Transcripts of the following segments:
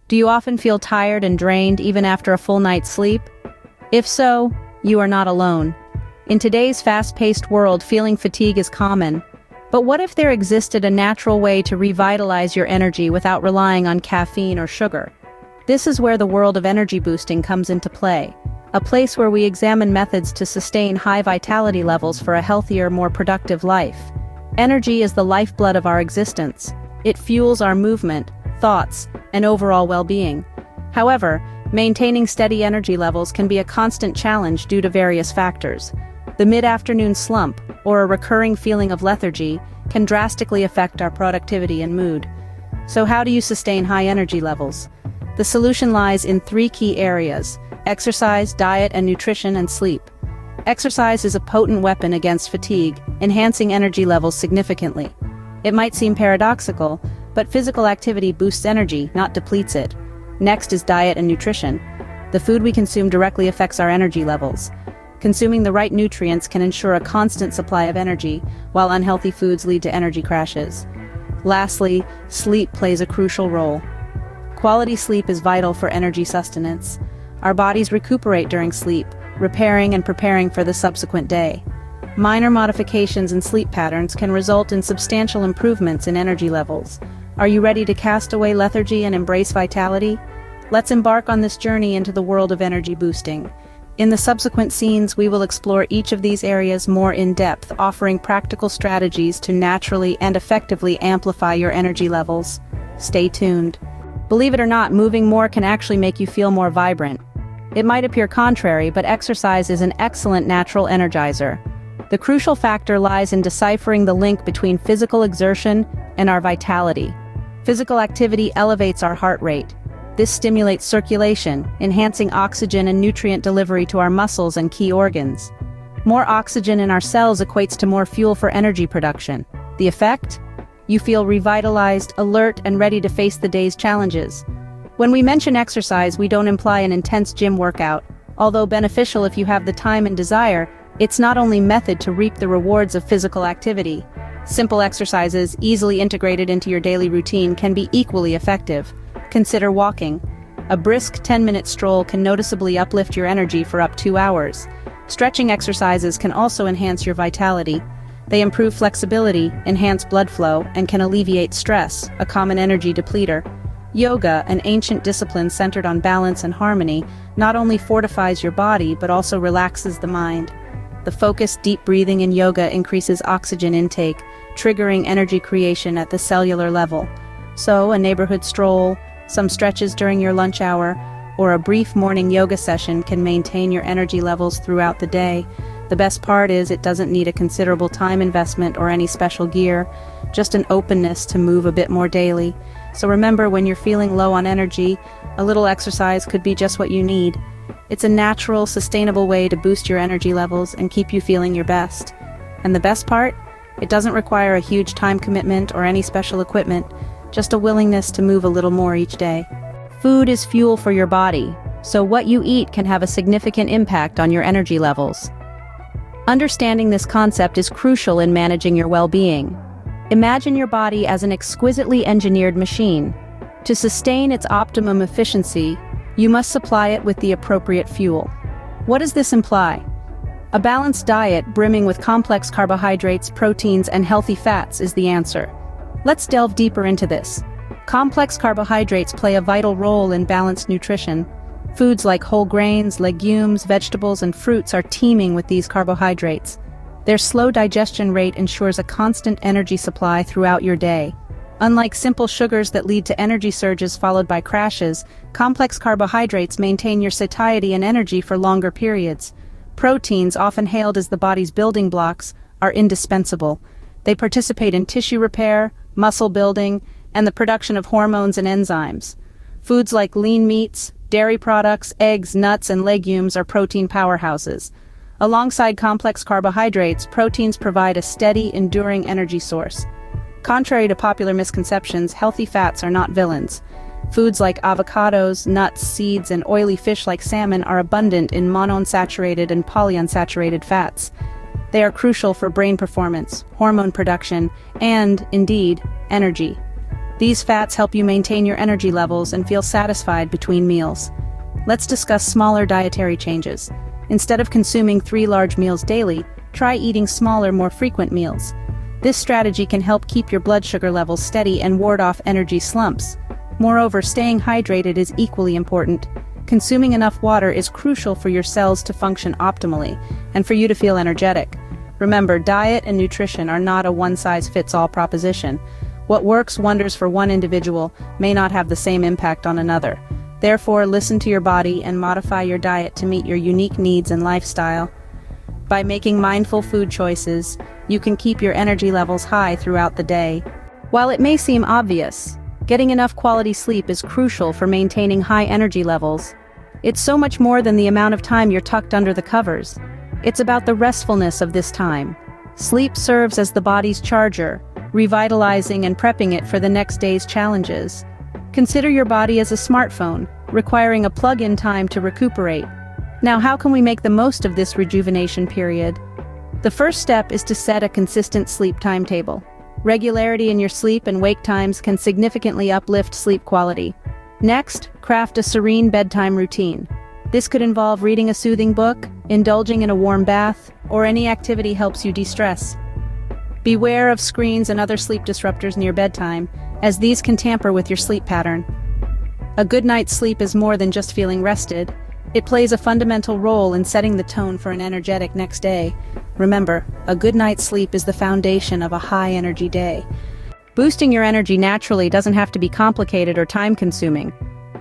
Do you often feel tired and drained even after a full night's sleep? If so, you are not alone. In today's fast-paced world, feeling fatigue is common. But what if there existed a natural way to revitalize your energy without relying on caffeine or sugar? This is where the world of energy boosting comes into play, a place where we examine methods to sustain high vitality levels for a healthier, more productive life. Energy is the lifeblood of our existence. It fuels our movement, thoughts, and overall well-being. However, maintaining steady energy levels can be a constant challenge due to various factors. The mid-afternoon slump, or a recurring feeling of lethargy, can drastically affect our productivity and mood. So how do you sustain high energy levels? The solution lies in 3 key areas: exercise, diet, and nutrition, and sleep. Exercise is a potent weapon against fatigue, enhancing energy levels significantly. It might seem paradoxical, but physical activity boosts energy, not depletes it. Next is diet and nutrition. The food we consume directly affects our energy levels. Consuming the right nutrients can ensure a constant supply of energy, while unhealthy foods lead to energy crashes. Lastly, sleep plays a crucial role. Quality sleep is vital for energy sustenance. Our bodies recuperate during sleep, repairing and preparing for the subsequent day. Minor modifications in sleep patterns can result in substantial improvements in energy levels. Are you ready to cast away lethargy and embrace vitality? Let's embark on this journey into the world of energy boosting. In the subsequent scenes, we will explore each of these areas more in depth, offering practical strategies to naturally and effectively amplify your energy levels. Stay tuned. Believe it or not, moving more can actually make you feel more vibrant. It might appear contrary, but exercise is an excellent natural energizer. The crucial factor lies in deciphering the link between physical exertion and our vitality. Physical activity elevates our heart rate. This stimulates circulation, enhancing oxygen and nutrient delivery to our muscles and key organs. More oxygen in our cells equates to more fuel for energy production. The effect? You feel revitalized, alert, and ready to face the day's challenges. When we mention exercise, we don't imply an intense gym workout. Although beneficial if you have the time and desire, it's not only method to reap the rewards of physical activity. Simple exercises, easily integrated into your daily routine, can be equally effective. Consider walking. A brisk 10-minute stroll can noticeably uplift your energy for up to 2 hours. Stretching exercises can also enhance your vitality. They improve flexibility, enhance blood flow, and can alleviate stress, a common energy depleter. Yoga, an ancient discipline centered on balance and harmony, not only fortifies your body but also relaxes the mind. The focused, deep breathing in yoga increases oxygen intake, triggering energy creation at the cellular level. So, a neighborhood stroll, some stretches during your lunch hour, or a brief morning yoga session can maintain your energy levels throughout the day. The best part is it doesn't need a considerable time investment or any special gear, just an openness to move a bit more daily. So remember, when you're feeling low on energy, a little exercise could be just what you need. It's a natural, sustainable way to boost your energy levels and keep you feeling your best. And the best part? It doesn't require a huge time commitment or any special equipment, just a willingness to move a little more each day. Food is fuel for your body, so what you eat can have a significant impact on your energy levels. Understanding this concept is crucial in managing your well-being. Imagine your body as an exquisitely engineered machine. To sustain its optimum efficiency, you must supply it with the appropriate fuel. What does this imply? A balanced diet brimming with complex carbohydrates, proteins, and healthy fats is the answer. Let's delve deeper into this. Complex carbohydrates play a vital role in balanced nutrition. Foods like whole grains, legumes, vegetables, and fruits are teeming with these carbohydrates. Their slow digestion rate ensures a constant energy supply throughout your day. Unlike simple sugars that lead to energy surges followed by crashes, complex carbohydrates maintain your satiety and energy for longer periods. Proteins, often hailed as the body's building blocks, are indispensable. They participate in tissue repair, muscle building, and the production of hormones and enzymes. Foods like lean meats, dairy products, eggs, nuts, and legumes are protein powerhouses. Alongside complex carbohydrates, proteins provide a steady, enduring energy source. Contrary to popular misconceptions, healthy fats are not villains. Foods like avocados, nuts, seeds, and oily fish like salmon are abundant in monounsaturated and polyunsaturated fats. They are crucial for brain performance, hormone production, and, indeed, energy. These fats help you maintain your energy levels and feel satisfied between meals. Let's discuss smaller dietary changes. Instead of consuming 3 large meals daily, try eating smaller, more frequent meals. This strategy can help keep your blood sugar levels steady and ward off energy slumps. Moreover, staying hydrated is equally important. Consuming enough water is crucial for your cells to function optimally and for you to feel energetic. Remember, diet and nutrition are not a one-size-fits-all proposition. What works wonders for one individual may not have the same impact on another. Therefore, listen to your body and modify your diet to meet your unique needs and lifestyle. By making mindful food choices, you can keep your energy levels high throughout the day. While it may seem obvious, getting enough quality sleep is crucial for maintaining high energy levels. It's so much more than the amount of time you're tucked under the covers. It's about the restfulness of this time. Sleep serves as the body's charger, revitalizing and prepping it for the next day's challenges. Consider your body as a smartphone, requiring a plug-in time to recuperate. Now, how can we make the most of this rejuvenation period? The first step is to set a consistent sleep timetable. Regularity in your sleep and wake times can significantly uplift sleep quality. Next, craft a serene bedtime routine. This could involve reading a soothing book, indulging in a warm bath, or any activity helps you de-stress. Beware of screens and other sleep disruptors near bedtime, as these can tamper with your sleep pattern. A good night's sleep is more than just feeling rested. It plays a fundamental role in setting the tone for an energetic next day. Remember, a good night's sleep is the foundation of a high-energy day. Boosting your energy naturally doesn't have to be complicated or time-consuming.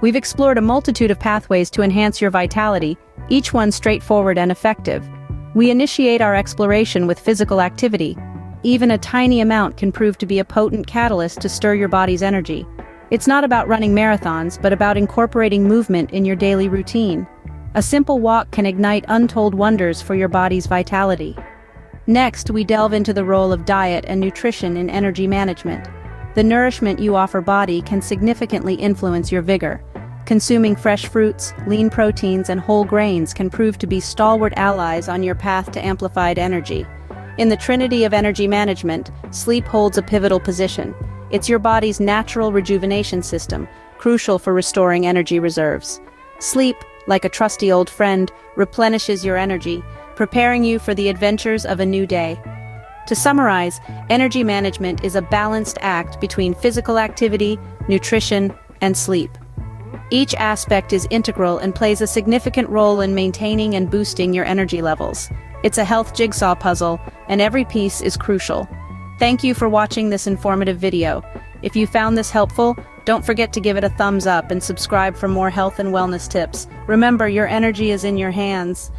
We've explored a multitude of pathways to enhance your vitality, each one straightforward and effective. We initiate our exploration with physical activity. Even a tiny amount can prove to be a potent catalyst to stir your body's energy. It's not about running marathons, but about incorporating movement in your daily routine. A simple walk can ignite untold wonders for your body's vitality. Next, we delve into the role of diet and nutrition in energy management. The nourishment you offer body can significantly influence your vigor. Consuming fresh fruits, lean proteins, and whole grains can prove to be stalwart allies on your path to amplified energy. In the trinity of energy management, sleep holds a pivotal position. It's your body's natural rejuvenation system, crucial for restoring energy reserves. Sleep, like a trusty old friend, replenishes your energy, preparing you for the adventures of a new day. To summarize, energy management is a balanced act between physical activity, nutrition, and sleep. Each aspect is integral and plays a significant role in maintaining and boosting your energy levels. It's a health jigsaw puzzle, and every piece is crucial. Thank you for watching this informative video. If you found this helpful, don't forget to give it a thumbs up and subscribe for more health and wellness tips. Remember, your energy is in your hands.